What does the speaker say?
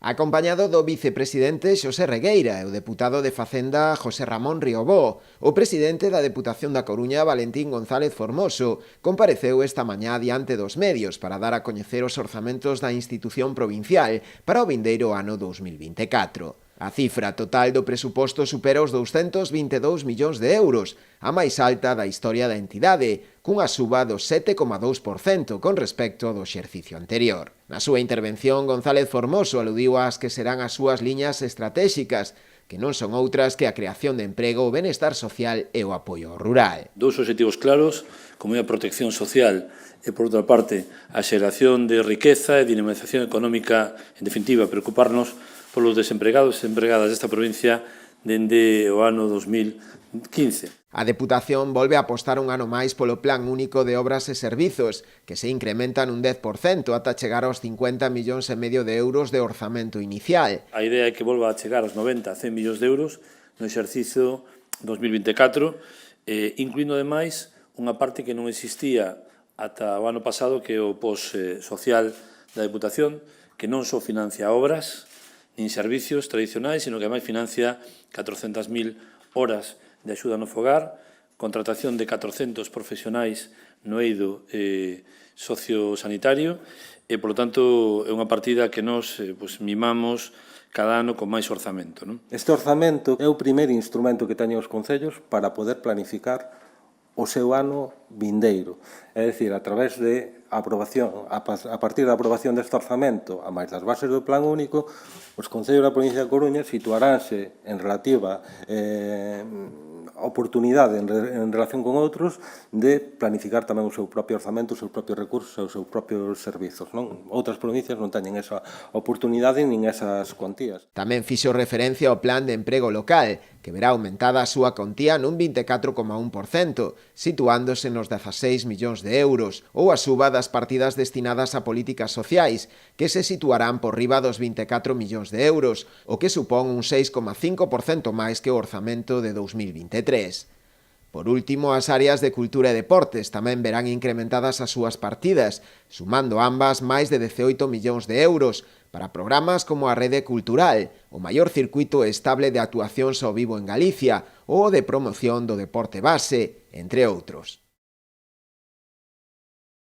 Acompañado do vicepresidente Xosé Regueira e o deputado de Facenda José Ramón Riobó, o presidente da Deputación da Coruña Valentín González Formoso compareceu esta mañá diante dos medios para dar a coñecer os orzamentos da institución provincial para o vindeiro ano 2024. A cifra total do presuposto supera os 222 millóns de euros, a máis alta da historia da entidade, cunha suba do 7,2% con respecto do exercicio anterior. Na súa intervención, González Formoso aludiu ás que serán as súas liñas estratéxicas, que non son outras que a creación de emprego, o benestar social e o apoio rural. Dous obxectivos claros, como é a protección social e, por outra parte, a xeración de riqueza e dinamización económica, en definitiva, preocuparnos polos desempregados e empregadas desta provincia dende o ano 2015. A Deputación volve a apostar un ano máis polo Plan Único de Obras e Servizos, que se incrementan un 10% ata chegar aos 50,5 millóns de euros de orzamento inicial. A idea é que volva a chegar aos 90 a 100 millóns de euros no exercicio 2024, incluindo, ademais, unha parte que non existía ata o ano pasado, que é o POS social da Deputación, que non só financia obras nin servicios tradicionais, sino que ademais financia 400.000 horas de axuda no fogar, contratación de 400 profesionais no eido sociosanitario e, polo tanto, é unha partida que nos mimamos cada ano con máis orzamento. Este orzamento é o primeiro instrumento que teñen os concellos para poder planificar o seu ano vindeiro. É dicir, a través de aprobación, a partir da aprobación deste orzamento, a máis das bases do Plan Único, os concellos da provincia de Coruña situaránse en relativa oportunidade en relación con outros de planificar tamén o seu propio orzamento, os seus propios recursos e os seus propios servizos. Outras provincias non teñen esa oportunidade nin esas cuantías. Tamén fixo referencia ao Plan de Emprego Local, que verá aumentada a súa contía nun 24,1%, situándose nos 16 millóns de euros, ou a suba das partidas destinadas a políticas sociais, que se situarán por riba dos 24 millóns de euros, o que supón un 6,5% máis que o orzamento de 2023. Por último, as áreas de cultura e deportes tamén verán incrementadas as súas partidas, sumando ambas máis de 18 millóns de euros, para programas como a Rede Cultural, o maior circuito estable de actuacións ao vivo en Galicia ou o de promoción do deporte base, entre outros.